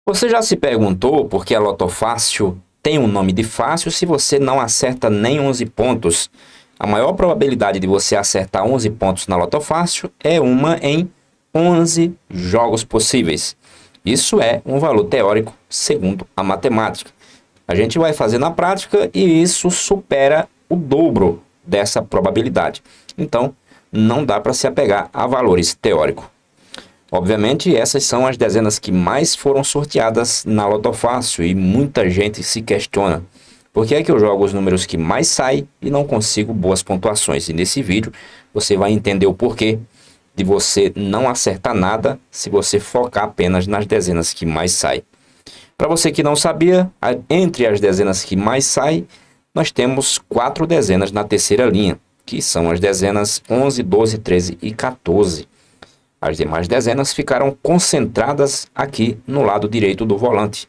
Você já se perguntou por que a Loto Fácil tem um nome de fácil se você não acerta nem 11 pontos? A maior probabilidade de você acertar 11 pontos na Loto Fácil é uma em 11 jogos possíveis. Isso é um valor teórico segundo a matemática. A gente vai fazer na prática e isso supera o dobro dessa probabilidade. Então, não dá para se apegar a valores teóricos. Obviamente, essas são as dezenas que mais foram sorteadas na Loto Fácil e muita gente se questiona por que é que eu jogo os números que mais saem e não consigo boas pontuações. E nesse vídeo você vai entender o porquê de você não acertar nada se você focar apenas nas dezenas que mais saem. Para você que não sabia, entre as dezenas que mais saem, nós temos 4 dezenas na terceira linha, que são as dezenas 11, 12, 13 e 14. As demais dezenas ficaram concentradas aqui no lado direito do volante,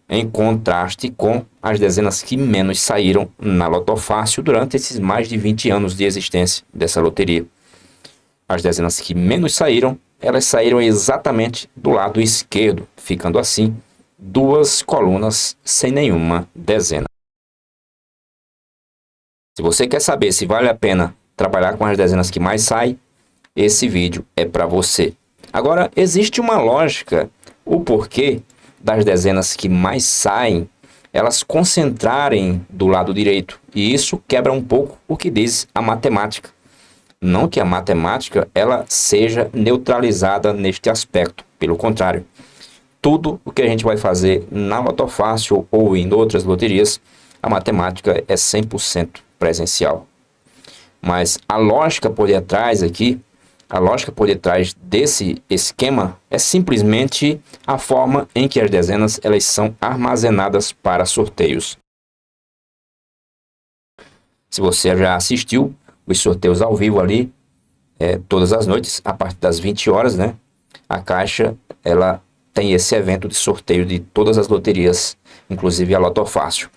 em contraste com as dezenas que menos saíram na Loto Fácil durante esses mais de 20 anos de existência dessa loteria. As dezenas que menos saíram, elas saíram exatamente do lado esquerdo, ficando assim 2 colunas sem nenhuma dezena. Se você quer saber se vale a pena trabalhar com as dezenas que mais saem, esse vídeo é para você. Agora, existe uma lógica, o porquê das dezenas que mais saem, elas concentrarem do lado direito. E isso quebra um pouco o que diz a matemática. Não que a matemática ela seja neutralizada neste aspecto, pelo contrário. Tudo o que a gente vai fazer na Loto Fácil ou em outras loterias, a matemática é 100% presencial. Mas a lógica por detrás aqui, a lógica por detrás desse esquema é simplesmente a forma em que as dezenas elas são armazenadas para sorteios. Se você já assistiu os sorteios ao vivo ali, todas as noites, a partir das 20 horas, né? A Caixa, ela tem esse evento de sorteio de todas as loterias, inclusive a Loto Fácil.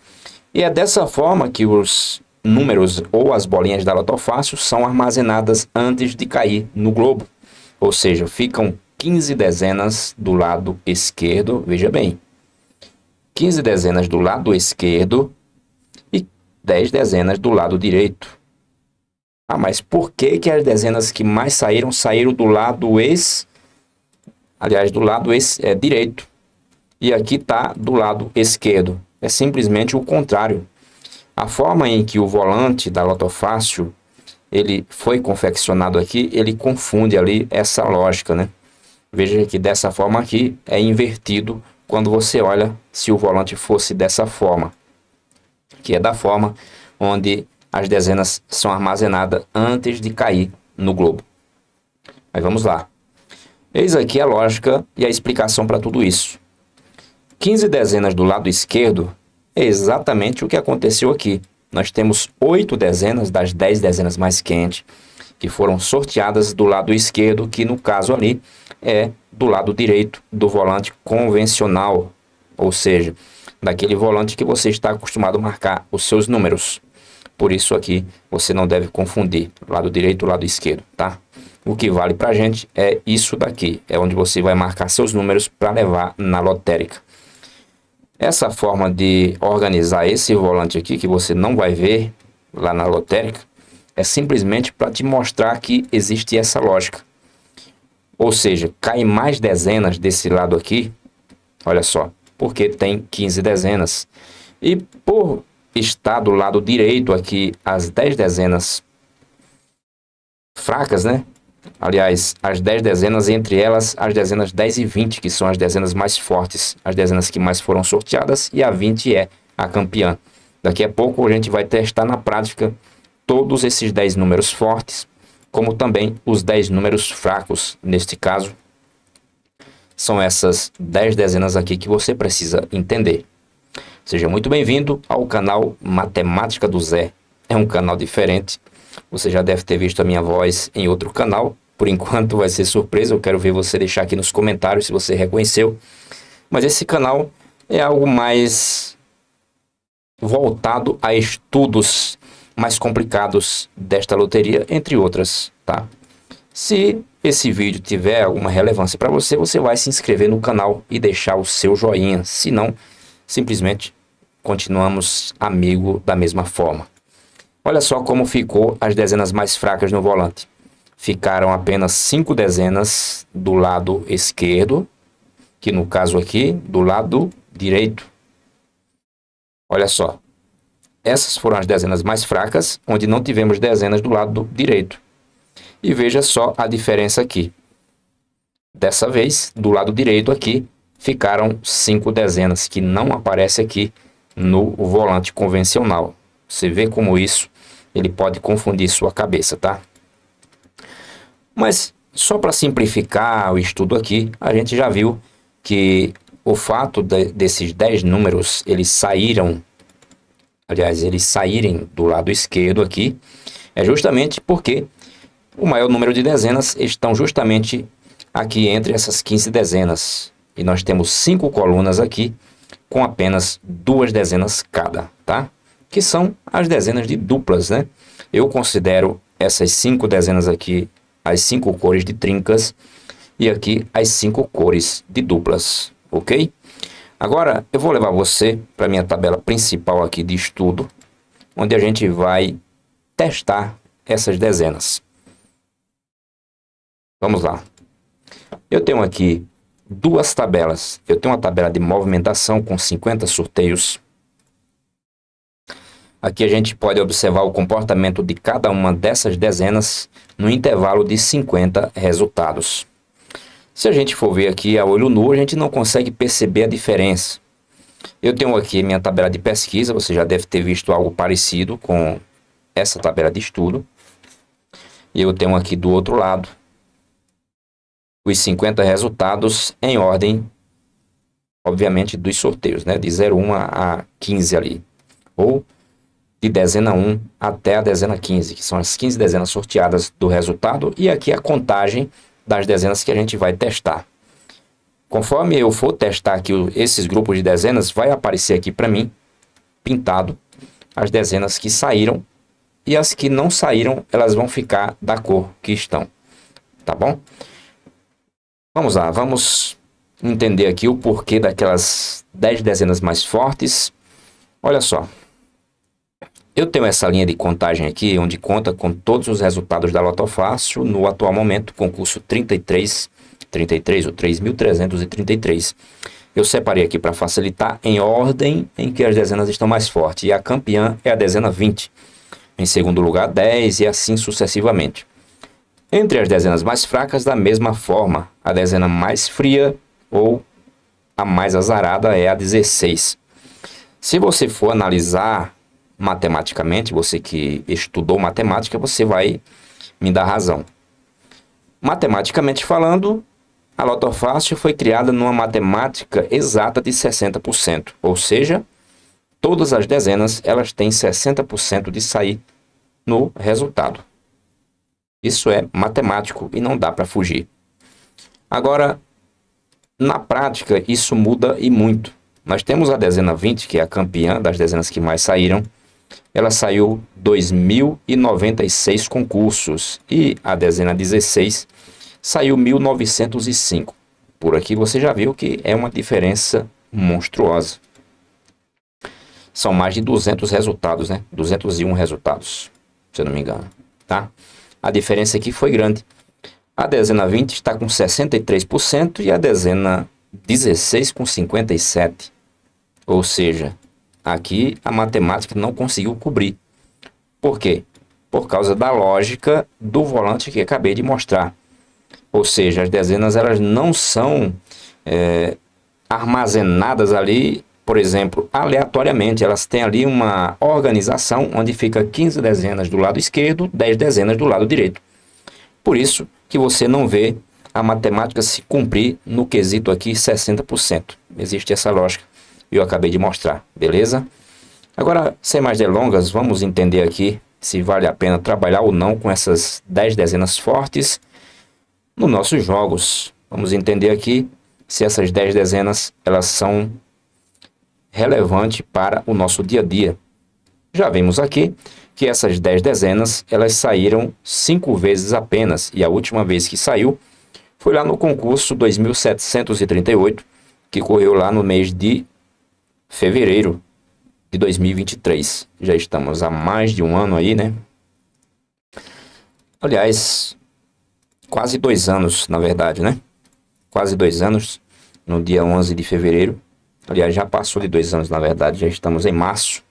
E é dessa forma que os números ou as bolinhas da Loto Fácil são armazenadas antes de cair no globo. Ou seja, ficam 15 dezenas do lado esquerdo, veja bem, 15 dezenas do lado esquerdo e 10 dezenas do lado direito. Ah, mas por que que as dezenas que mais saíram do lado do lado direito? E aqui está do lado esquerdo. É simplesmente o contrário. A forma em que o volante da Loto Fácil ele foi confeccionado aqui, ele confunde ali essa lógica, né? Veja que dessa forma aqui é invertido quando você olha se o volante fosse dessa forma, que é da forma onde as dezenas são armazenadas antes de cair no globo. Mas vamos lá. Eis aqui a lógica e a explicação para tudo isso. 15 dezenas do lado esquerdo é exatamente o que aconteceu aqui. Nós temos 8 dezenas das 10 dezenas mais quentes que foram sorteadas do lado esquerdo, que no caso ali é do lado direito do volante convencional, ou seja, daquele volante que você está acostumado a marcar os seus números. Por isso aqui você não deve confundir lado direito e lado esquerdo, tá? O que vale para a gente é isso daqui, é onde você vai marcar seus números para levar na lotérica. Essa forma de organizar esse volante aqui, que você não vai ver lá na lotérica, é simplesmente para te mostrar que existe essa lógica. Ou seja, cai mais dezenas desse lado aqui, olha só, porque tem 15 dezenas. E por estar do lado direito aqui as 10 dezenas fracas, né? Aliás, as 10 dezenas, entre elas as dezenas 10 e 20, que são as dezenas mais fortes, as dezenas que mais foram sorteadas, e a 20 é a campeã. Daqui a pouco a gente vai testar na prática todos esses 10 números fortes, como também os 10 números fracos. Neste caso, são essas 10 dezenas aqui que você precisa entender. Seja muito bem-vindo ao canal Matemática do Zé. É um canal diferente. Você já deve ter visto a minha voz em outro canal. Por enquanto vai ser surpresa. Eu quero ver você deixar aqui nos comentários se você reconheceu. Mas esse canal é algo mais voltado a estudos mais complicados desta loteria, entre outras, tá? Se esse vídeo tiver alguma relevância para você, você vai se inscrever no canal e deixar o seu joinha. Se não, simplesmente continuamos amigo da mesma forma. Olha só como ficou as dezenas mais fracas no volante. Ficaram apenas 5 dezenas do lado esquerdo, que no caso aqui, do lado direito. Olha só. Essas foram as dezenas mais fracas, onde não tivemos dezenas do lado direito. E veja só a diferença aqui. Dessa vez, do lado direito aqui, ficaram 5 dezenas, que não aparece aqui no volante convencional. Você vê como isso, ele pode confundir sua cabeça, tá? Mas, só para simplificar o estudo aqui, a gente já viu que o fato desses 10 números, eles saírem do lado esquerdo aqui, é justamente porque o maior número de dezenas estão justamente aqui entre essas 15 dezenas. E nós temos 5 colunas aqui com apenas 2 dezenas cada, tá? Que são as dezenas de duplas, né? Eu considero essas 5 dezenas aqui as 5 cores de trincas e aqui as 5 cores de duplas, ok? Agora eu vou levar você para a minha tabela principal aqui de estudo, onde a gente vai testar essas dezenas. Vamos lá. Eu tenho aqui duas tabelas. Eu tenho uma tabela de movimentação com 50 sorteios. Aqui a gente pode observar o comportamento de cada uma dessas dezenas no intervalo de 50 resultados. Se a gente for ver aqui a olho nu, a gente não consegue perceber a diferença. Eu tenho aqui minha tabela de pesquisa, você já deve ter visto algo parecido com essa tabela de estudo. E eu tenho aqui do outro lado os 50 resultados em ordem, obviamente, dos sorteios, né? De 01 a 15 ali. Ou de dezena 1 até a dezena 15, que são as 15 dezenas sorteadas do resultado. E aqui a contagem das dezenas que a gente vai testar. Conforme eu for testar aqui esses grupos de dezenas, vai aparecer aqui para mim, pintado, as dezenas que saíram. E as que não saíram, elas vão ficar da cor que estão. Tá bom? Vamos lá, vamos entender aqui o porquê daquelas 10 dezenas mais fortes. Olha só. Eu tenho essa linha de contagem aqui, onde conta com todos os resultados da Loto Fácil no atual momento, concurso 33 ou 3.333. Eu separei aqui para facilitar em ordem em que as dezenas estão mais fortes. E a campeã é a dezena 20. Em segundo lugar, 10 e assim sucessivamente. Entre as dezenas mais fracas, da mesma forma, a dezena mais fria ou a mais azarada é a 16. Se você for analisar matematicamente, você que estudou matemática, você vai me dar razão. Matematicamente falando, a Loto Fácil foi criada numa matemática exata de 60%, ou seja, todas as dezenas elas têm 60% de sair no resultado. Isso é matemático e não dá para fugir. Agora, na prática, isso muda e muito. Nós temos a dezena 20, que é a campeã das dezenas que mais saíram. Ela saiu 2.096 concursos. E a dezena 16 saiu 1.905. Por aqui você já viu que é uma diferença monstruosa. São mais de 200 resultados, né? 201 resultados, se eu não me engano, tá? A diferença aqui foi grande. A dezena 20 está com 63% e a dezena 16 com 57%. Ou seja, aqui a matemática não conseguiu cobrir. Por quê? Por causa da lógica do volante que acabei de mostrar. Ou seja, as dezenas elas não são armazenadas ali, por exemplo, aleatoriamente. Elas têm ali uma organização onde fica 15 dezenas do lado esquerdo, 10 dezenas do lado direito. Por isso que você não vê a matemática se cumprir no quesito aqui 60%. Existe essa lógica e eu acabei de mostrar, beleza? Agora, sem mais delongas, vamos entender aqui se vale a pena trabalhar ou não com essas 10 dezenas fortes nos nossos jogos. Vamos entender aqui se essas 10 dezenas elas são relevantes para o nosso dia a dia. Já vimos aqui que essas 10 dezenas, elas saíram 5 vezes apenas, e a última vez que saiu foi lá no concurso 2738, que correu lá no mês de fevereiro de 2023. Já estamos há mais de um ano aí, né? Aliás, quase 2 anos, na verdade, né? Quase 2 anos, no dia 11 de fevereiro. Aliás, já passou de 2 anos, na verdade, já estamos em março,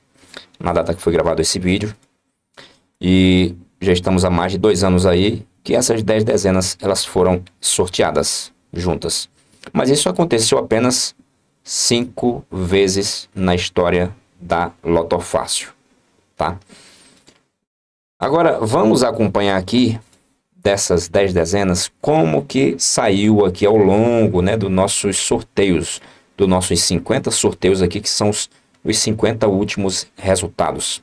na data que foi gravado esse vídeo. E já estamos há mais de 2 anos aí que essas 10 dezenas, elas foram sorteadas juntas. Mas isso aconteceu apenas 5 vezes na história da Lotofácil, tá? Agora, vamos acompanhar aqui, dessas 10 dezenas, como que saiu aqui ao longo, né, dos nossos sorteios, dos nossos 50 sorteios aqui, que são os 50 últimos resultados.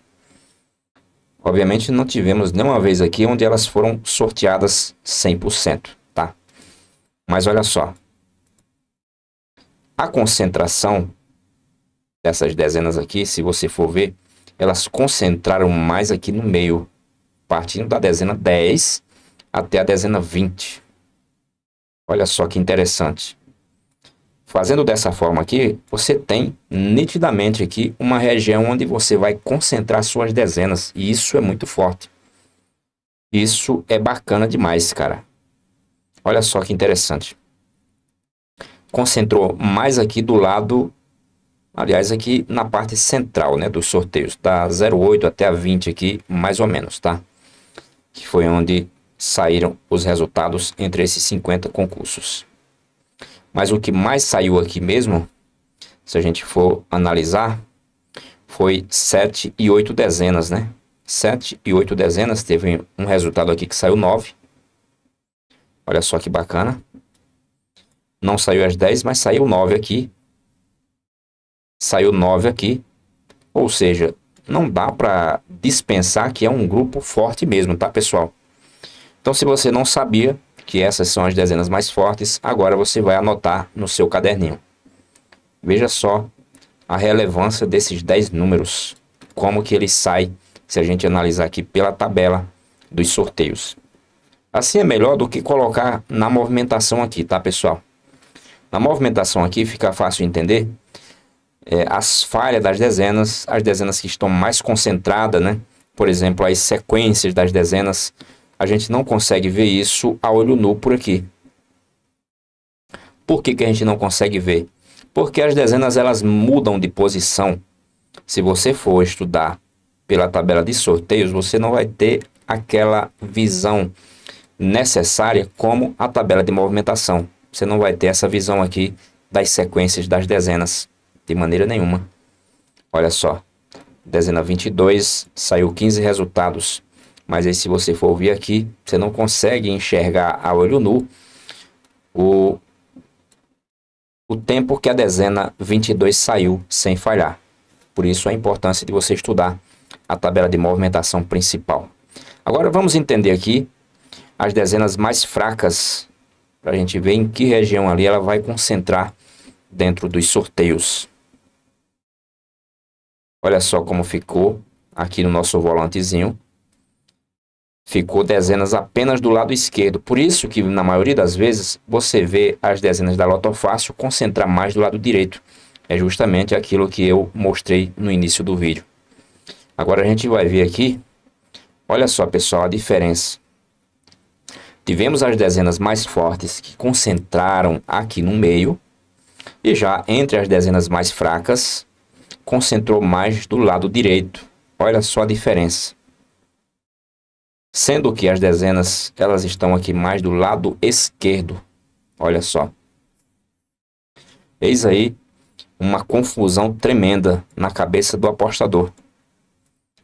Obviamente não tivemos nenhuma vez aqui onde elas foram sorteadas 100%, tá? Mas olha só, a concentração dessas dezenas aqui, se você for ver, elas concentraram mais aqui no meio, partindo da dezena 10 até a dezena 20. Olha só que interessante. Fazendo dessa forma aqui, você tem nitidamente aqui uma região onde você vai concentrar suas dezenas. E isso é muito forte. Isso é bacana demais, cara. Olha só que interessante. Concentrou mais aqui do lado, aliás, aqui na parte central, né, dos sorteios. Da 08 até a 20 aqui, mais ou menos, tá? Que foi onde saíram os resultados entre esses 50 concursos. Mas o que mais saiu aqui mesmo, se a gente for analisar, foi 7 e 8 dezenas, né? 7 e 8 dezenas, teve um resultado aqui que saiu 9. Olha só que bacana. Não saiu as 10, mas saiu 9 aqui. Saiu 9 aqui. Ou seja, não dá para dispensar que é um grupo forte mesmo, tá, pessoal? Então, se você não sabia que essas são as dezenas mais fortes, agora você vai anotar no seu caderninho. Veja só a relevância desses 10 números, como que ele sai, se a gente analisar aqui pela tabela dos sorteios. Assim é melhor do que colocar na movimentação aqui, tá, pessoal? Na movimentação aqui fica fácil de entender as falhas das dezenas, as dezenas que estão mais concentradas, né? Por exemplo, as sequências das dezenas, a gente não consegue ver isso a olho nu por aqui. Por que que a gente não consegue ver? Porque as dezenas, elas mudam de posição. Se você for estudar pela tabela de sorteios, você não vai ter aquela visão necessária como a tabela de movimentação. Você não vai ter essa visão aqui das sequências das dezenas, de maneira nenhuma. Olha só, dezena 22, saiu 15 resultados. Mas aí, se você for ver aqui, você não consegue enxergar a olho nu o tempo que a dezena 22 saiu sem falhar. Por isso a importância de você estudar a tabela de movimentação principal. Agora vamos entender aqui as dezenas mais fracas, para a gente ver em que região ali ela vai concentrar dentro dos sorteios. Olha só como ficou aqui no nosso volantezinho. Ficou dezenas apenas do lado esquerdo. Por isso que, na maioria das vezes, você vê as dezenas da Lotofácil concentrar mais do lado direito. É justamente aquilo que eu mostrei no início do vídeo. Agora a gente vai ver aqui. Olha só, pessoal, a diferença. Tivemos as dezenas mais fortes que concentraram aqui no meio. E já entre as dezenas mais fracas, concentrou mais do lado direito. Olha só a diferença. Sendo que as dezenas, elas estão aqui mais do lado esquerdo. Olha só. Eis aí uma confusão tremenda na cabeça do apostador.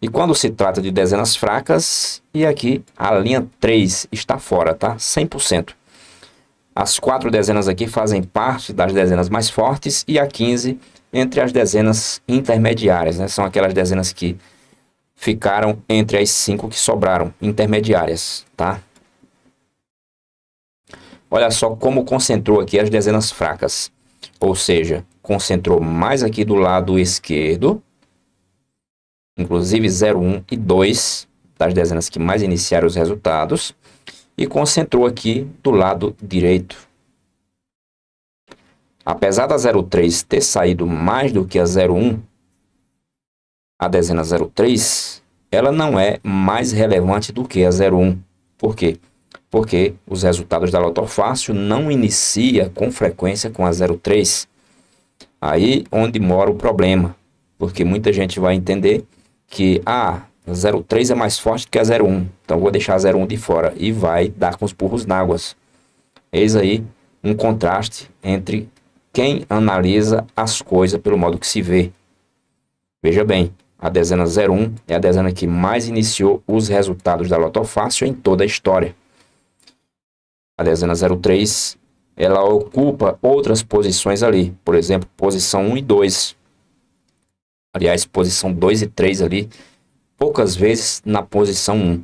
E quando se trata de dezenas fracas, e aqui a linha 3 está fora, tá? 100%. As 4 dezenas aqui fazem parte das dezenas mais fortes e a 15 entre as dezenas intermediárias, né? São aquelas dezenas que ficaram entre as 5 que sobraram, intermediárias, tá? Olha só como concentrou aqui as dezenas fracas. Ou seja, concentrou mais aqui do lado esquerdo, inclusive 0, 1 e 2, das dezenas que mais iniciaram os resultados, e concentrou aqui do lado direito. Apesar da 03 ter saído mais do que a 01, a dezena 03, ela não é mais relevante do que a 01. Por quê? Porque os resultados da Loto Fácil não inicia com frequência com a 03. Aí onde mora o problema, porque muita gente vai entender que a 03 é mais forte que a 01, então vou deixar a 01 de fora e vai dar com os burros na água. Eis aí um contraste entre quem analisa as coisas pelo modo que se vê. Veja bem, a dezena 01 é a dezena que mais iniciou os resultados da Loto Fácil em toda a história. A dezena 03, ela ocupa outras posições ali, por exemplo, posição 1 e 2. Aliás, posição 2 e 3 ali, poucas vezes na posição 1.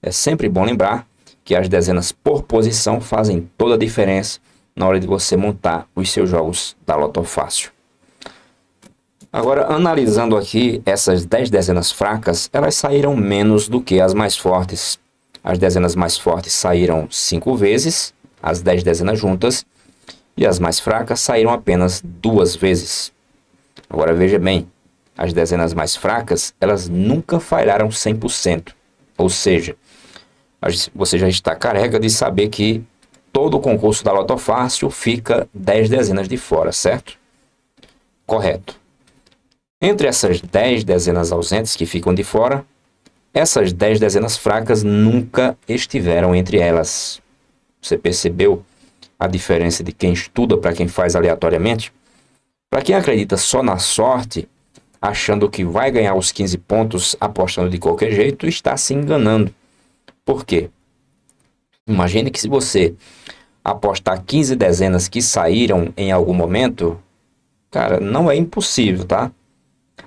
É sempre bom lembrar que as dezenas por posição fazem toda a diferença na hora de você montar os seus jogos da Loto Fácil. Agora, analisando aqui essas 10 dezenas fracas, elas saíram menos do que as mais fortes. As dezenas mais fortes saíram 5 vezes, as 10 dezenas juntas, e as mais fracas saíram apenas 2 vezes. Agora veja bem, as dezenas mais fracas, elas nunca falharam 100%. Ou seja, você já está careca de saber que todo o concurso da Loto Fácil fica 10 dezenas de fora, certo? Correto. Entre essas 10 dezenas ausentes que ficam de fora, essas 10 dezenas fracas nunca estiveram entre elas. Você percebeu a diferença de quem estuda para quem faz aleatoriamente? Para quem acredita só na sorte, achando que vai ganhar os 15 pontos apostando de qualquer jeito, está se enganando. Por quê? Imagine que se você apostar 15 dezenas que saíram em algum momento, cara, não é impossível, tá?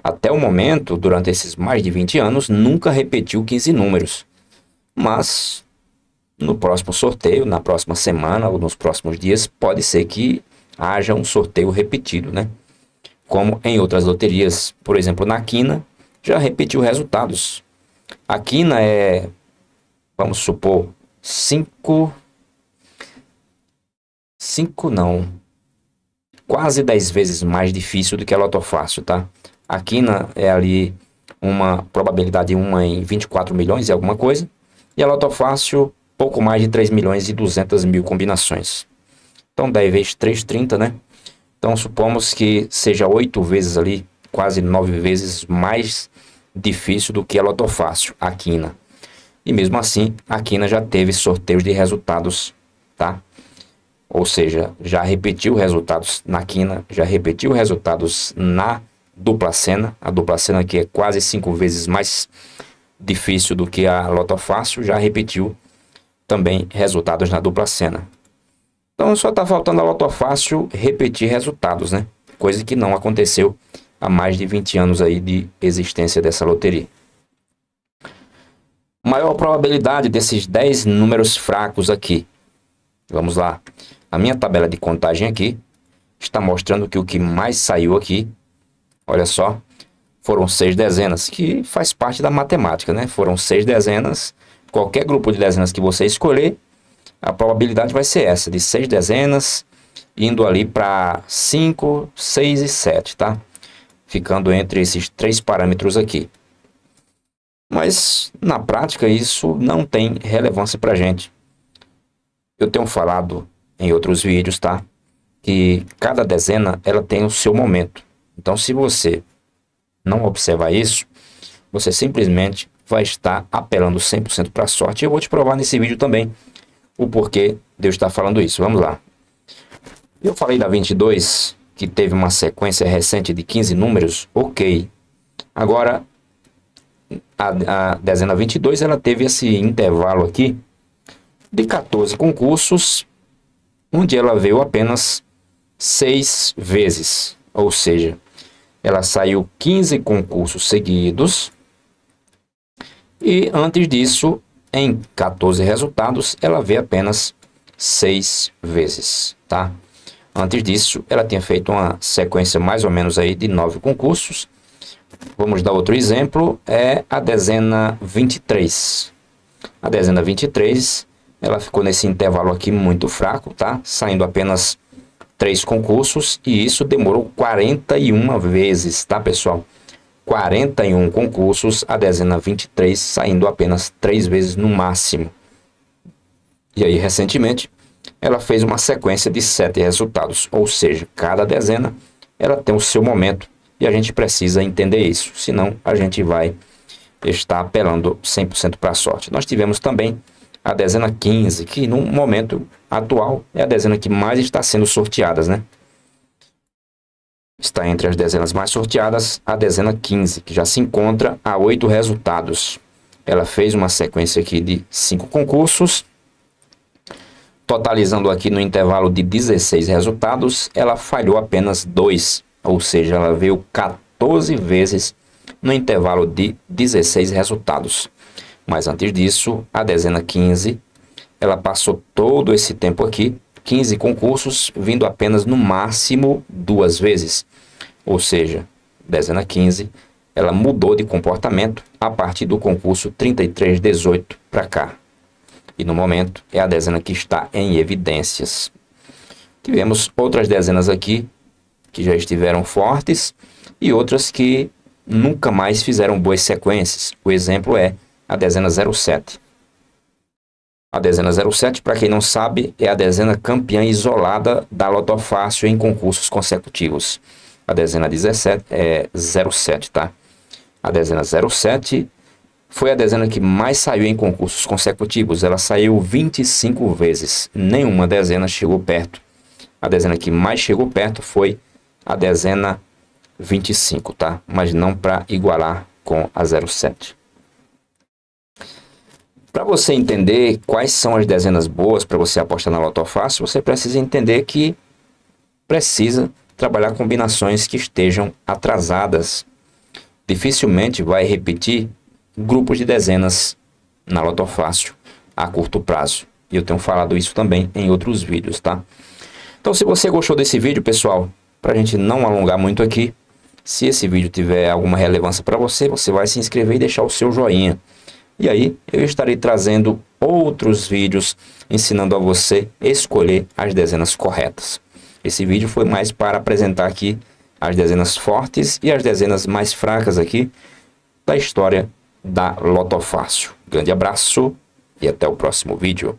Até o momento, durante esses mais de 20 anos, nunca repetiu 15 números. Mas no próximo sorteio, na próxima semana ou nos próximos dias, pode ser que haja um sorteio repetido, né? Como em outras loterias, por exemplo, na Quina, já repetiu resultados. A Quina é, vamos supor, quase 10 vezes mais difícil do que a Loto Fácil, tá? A Quina é ali uma probabilidade 1 em 24 milhões e alguma coisa, e a Loto Fácil, pouco mais de 3 milhões e 200 mil combinações. Então 10 vezes 3, 30, né? Então supomos que seja 8 vezes ali, quase 9 vezes mais difícil do que a Loto Fácil, a Quina. E mesmo assim, a Quina já teve sorteios de resultados, tá? Ou seja, já repetiu resultados na Quina, já repetiu resultados na dupla cena. A dupla cena, que é quase 5 vezes mais difícil do que a Loto Fácil, já repetiu também resultados na dupla cena. Então só está faltando a Loto Fácil repetir resultados, né? Coisa que não aconteceu há mais de 20 anos aí de existência dessa loteria. Maior probabilidade desses 10 números fracos aqui. Vamos lá. A minha tabela de contagem aqui está mostrando que o que mais saiu aqui, olha só, foram 6 dezenas, que faz parte da matemática, né? Foram 6 dezenas, qualquer grupo de dezenas que você escolher, a probabilidade vai ser essa, de 6 dezenas, indo ali para 5, 6 e 7, tá? Ficando entre esses 3 parâmetros aqui. Mas, na prática, isso não tem relevância para a gente. Eu tenho falado em outros vídeos, tá? Que cada dezena, ela tem o seu momento. Então, se você não observar isso, você simplesmente vai estar apelando 100% para a sorte. Eu vou te provar nesse vídeo também o porquê Deus está falando isso. Vamos lá. Eu falei da 22, que teve uma sequência recente de 15 números. Ok. Agora, a dezena 22, ela teve esse intervalo aqui de 14 concursos, onde ela veio apenas 6 vezes. Ou seja, ela saiu 15 concursos seguidos e antes disso, em 14 resultados, ela veio apenas 6 vezes, tá? Antes disso, ela tinha feito uma sequência mais ou menos aí de 9 concursos, Vamos dar outro exemplo, é a dezena 23. A dezena 23, ela ficou nesse intervalo aqui muito fraco, tá? Saindo apenas 3 concursos e isso demorou 41 vezes, tá, pessoal? 41 concursos, a dezena 23 saindo apenas 3 vezes no máximo. E aí, recentemente, ela fez uma sequência de 7 resultados, ou seja, cada dezena ela tem o seu momento e a gente precisa entender isso, senão a gente vai estar apelando 100% para a sorte. Nós tivemos também a dezena 15, que no momento atual é a dezena que mais está sendo sorteadas, né? Está entre as dezenas mais sorteadas a dezena 15, que já se encontra a 8 resultados. Ela fez uma sequência aqui de 5 concursos, totalizando aqui no intervalo de 16 resultados, ela falhou apenas 2, ou seja, ela veio 14 vezes no intervalo de 16 resultados. Mas antes disso, a dezena 15, ela passou todo esse tempo aqui, 15 concursos, vindo apenas no máximo 2 vezes. Ou seja, dezena 15, ela mudou de comportamento a partir do concurso 3318 para cá. E no momento é a dezena que está em evidências. Tivemos outras dezenas aqui que já estiveram fortes e outras que nunca mais fizeram boas sequências. O exemplo é a dezena 07. A dezena 07, para quem não sabe, é a dezena campeã isolada da Lotofácil em concursos consecutivos. A dezena 17 é 07, tá? A dezena 07 foi a dezena que mais saiu em concursos consecutivos. Ela saiu 25 vezes. Nenhuma dezena chegou perto. A dezena que mais chegou perto foi a dezena 25, tá? Mas não para igualar com a 07. Para você entender quais são as dezenas boas para você apostar na Lotofácil, você precisa entender que precisa trabalhar combinações que estejam atrasadas. Dificilmente vai repetir grupos de dezenas na Lotofácil a curto prazo. E eu tenho falado isso também em outros vídeos, tá? Então, se você gostou desse vídeo, pessoal, para a gente não alongar muito aqui, se esse vídeo tiver alguma relevância para você, você vai se inscrever e deixar o seu joinha. E aí, eu estarei trazendo outros vídeos ensinando a você escolher as dezenas corretas. Esse vídeo foi mais para apresentar aqui as dezenas fortes e as dezenas mais fracas aqui da história da Lotofácil. Grande abraço e até o próximo vídeo.